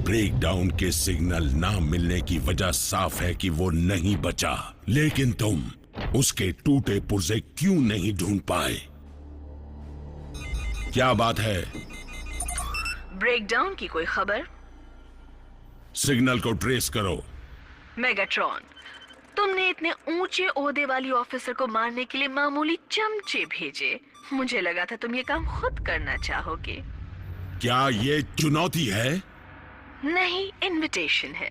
Breakdown के signal ना मिलने की वजह साफ है कि वो नहीं बचा, लेकिन तुम उसके टूटे पुर्जे क्यों नहीं ढूंढ पाए? क्या बात है? ब्रेकडाउन की कोई खबर? सिग्नल को ट्रेस करो। मेगाट्रॉन, तुमने इतने ऊंचे ओहदे वाली ऑफिसर को मारने के लिए मामूली चमचे भेजे। मुझे लगा था तुम ये काम खुद करना चाहोगे। क्या ये चुनौती है? नहीं, इनविटेशन है।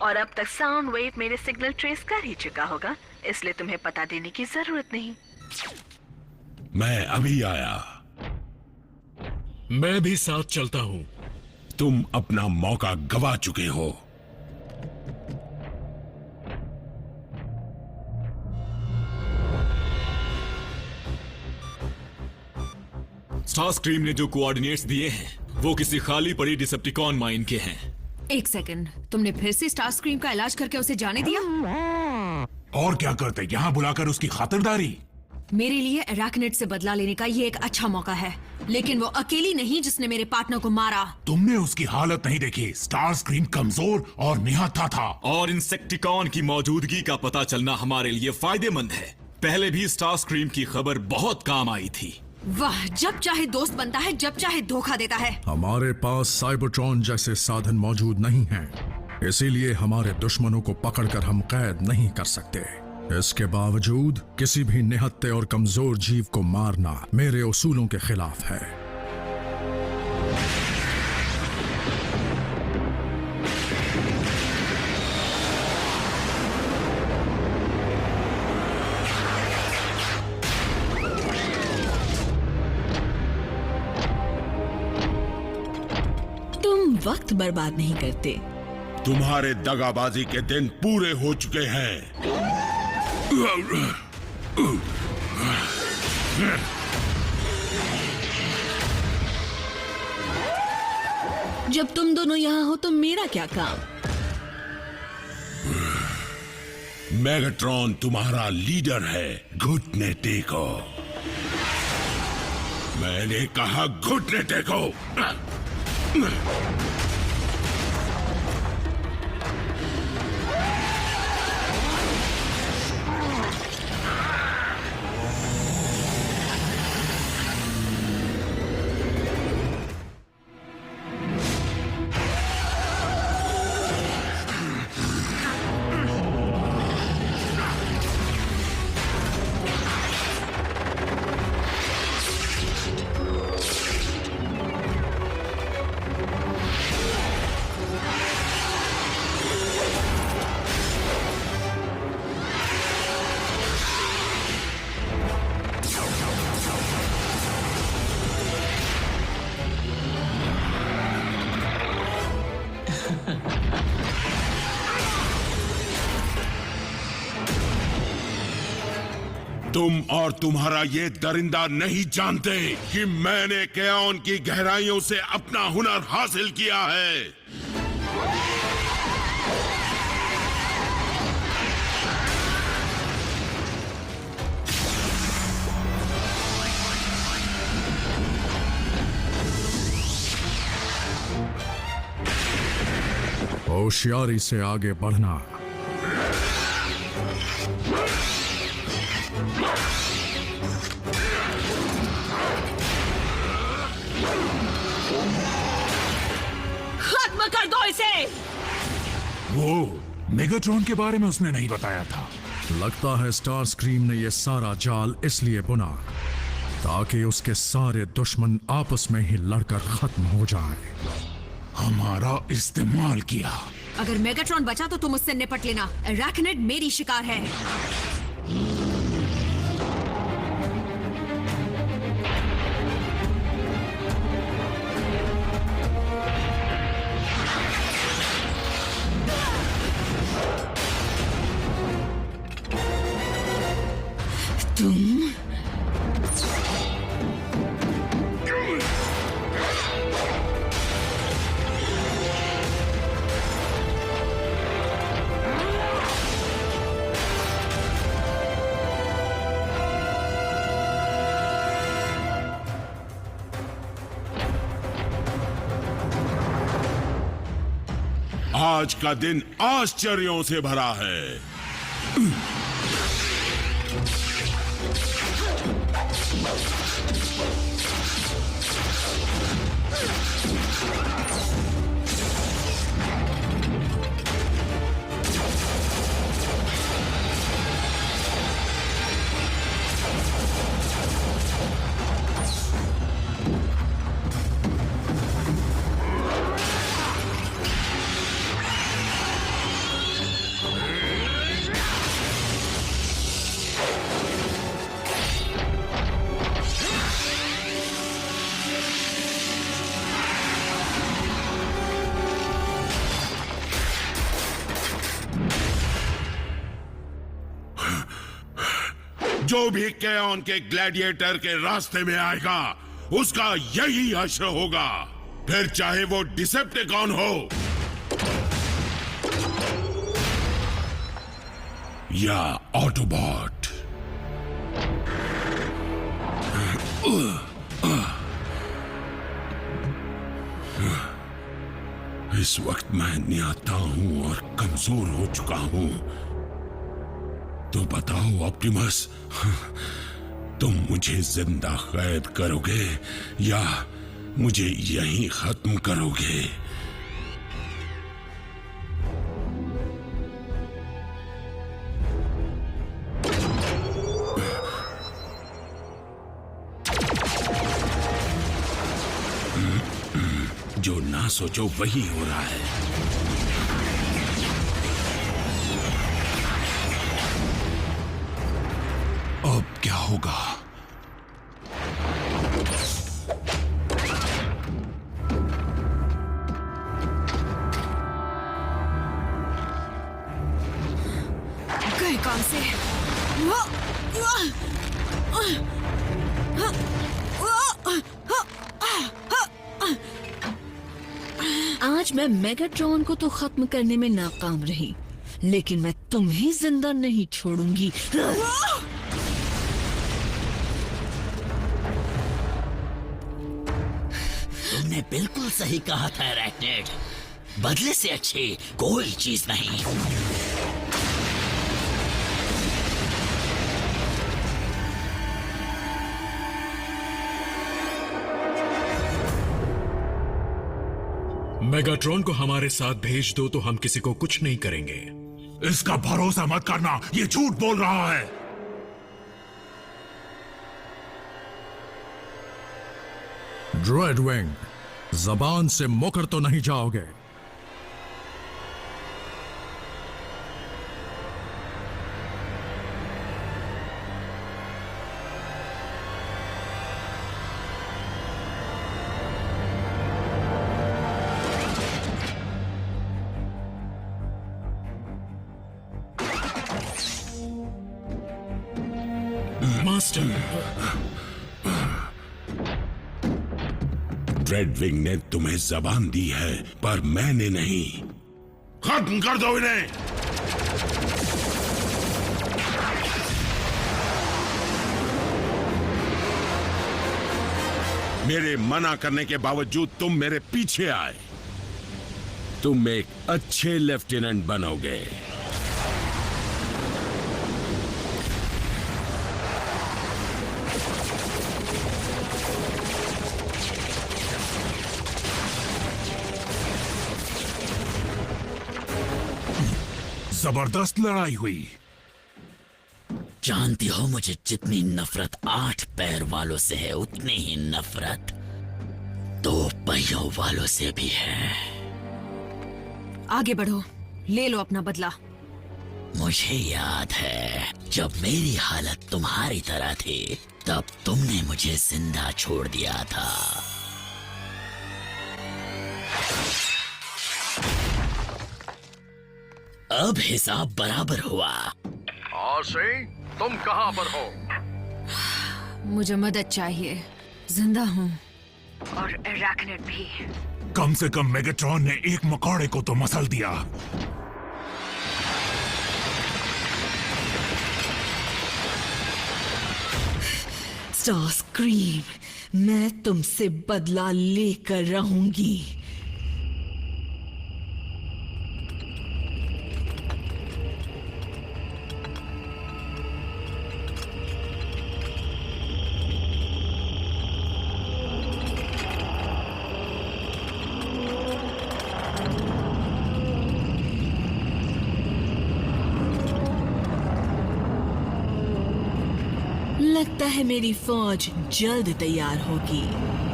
और अब तक साउंड वेव मेरे सिग्नल ट्रेस कर ही चुका होगा, इसलिए तुम्हें पता देने की जरूरत नहीं। मैं अभी आया। मैं भी साथ चलता हूं। तुम अपना मौका गवा चुके हो। स्टारस्क्रीम ने जो कोऑर्डिनेट्स दिए हैं वो किसी खाली पड़ी डिसेप्टिकॉन माइन के हैं। एक सेकंड, तुमने फिर से स्टारस्क्रीम का इलाज करके उसे जाने दिया? और क्या करते, यहाँ बुलाकर उसकी खातिरदारी? मेरे लिए अराकनिड से बदला लेने का ये एक अच्छा मौका है, लेकिन वो अकेली नहीं जिसने मेरे पार्टनर को मारा। तुमने उसकी हालत नहीं देखी। स्टारस्क्रीम कमजोर और निहत्था था। और इंसेक्टिकॉन की मौजूदगी का पता चलना हमारे लिए फायदेमंद है। पहले भी स्टारस्क्रीम की खबर बहुत काम आई थी। वाह, जब चाहे दोस्त बनता है, जब चाहे धोखा देता है। हमारे पास साइबरट्रॉन जैसे साधन मौजूद नहीं हैं, इसीलिए हमारे दुश्मनों को पकड़कर हम कैद नहीं कर सकते। इसके बावजूद किसी भी निहत्थे और कमजोर जीव को मारना मेरे उसूलों के खिलाफ है। तुम वक्त बर्बाद नहीं करते। तुम्हारे दगाबाजी के दिन पूरे हो चुके हैं। जब तुम दोनों यहाँ हो तो मेरा क्या काम? मेगाट्रॉन तुम्हारा लीडर है, घुटने टेको। मैंने कहा घुटने टेको। तुम और तुम्हारा ये दरिंदा नहीं जानते कि मैंने केओन की गहराइयों से अपना हुनर हासिल किया है। होशियारी से आगे बढ़ना। खत्म कर दो इसे। वो मेगाट्रॉन के बारे में उसने नहीं बताया था। लगता है स्टारस्क्रीम ने यह सारा जाल इसलिए बुना ताकि उसके सारे दुश्मन आपस में ही लड़कर खत्म हो जाएं। हमारा इस्तेमाल किया। अगर मेगाट्रॉन बचा तो तुम उससे निपट लेना। अराकनिड मेरी शिकार है। तुम आज का दिन आश्चर्यों से भरा है। जो भी केओन के ग्लैडिएटर के रास्ते में आएगा उसका यही हश्र होगा, फिर चाहे वो डिसेप्टिकॉन हो या ऑटोबॉट। इस वक्त मैं निहत्था हूं और कमजोर हो चुका हूं। तो बताओ ऑप्टिमस, तुम मुझे जिंदा कैद करोगे या मुझे यहीं खत्म करोगे? जो ना सोचो वही हो रहा है। अब क्या होगा? गए काम से। आज मैं मेगाट्रॉन को तो खत्म करने में नाकाम रही, लेकिन मैं तुम्हें जिंदा नहीं छोड़ूंगी। तुमने बिल्कुल सही कहा था रैटनेट, बदले से अच्छी कोई चीज नहीं। मेगाट्रॉन को हमारे साथ भेज दो तो हम किसी को कुछ नहीं करेंगे। इसका भरोसा मत करना, ये झूठ बोल रहा है। ड्रेडविंग, जबान से मुकर तो नहीं जाओगे? मास्टर, ड्रेडविंग ने तुम्हें जबान दी है पर मैंने नहीं। खत्म कर दो इन्हें। मेरे मना करने के बावजूद तुम मेरे पीछे आए। तुम एक अच्छे लेफ्टिनेंट बनोगे। जबरदस्त लड़ाई हुई। जानती हो मुझे जितनी नफरत 8 पैर वालों से है, उतनी ही नफरत 2 पहियों वालों से भी है। आगे बढ़ो, ले लो अपना बदला। मुझे याद है जब मेरी हालत तुम्हारी तरह थी, तब तुमने मुझे जिंदा छोड़ दिया था। अब हिसाब बराबर हुआ। आशी, तुम कहां पर हो? मुझे मदद चाहिए, जिंदा हूं। और अराकनिड भी। कम से कम मेगाट्रॉन ने एक मकौड़े को तो मसल दिया। स्टारस्क्रीम, मैं तुमसे बदला लेकर रहूंगी। लगता है मेरी फौज जल्द तैयार होगी।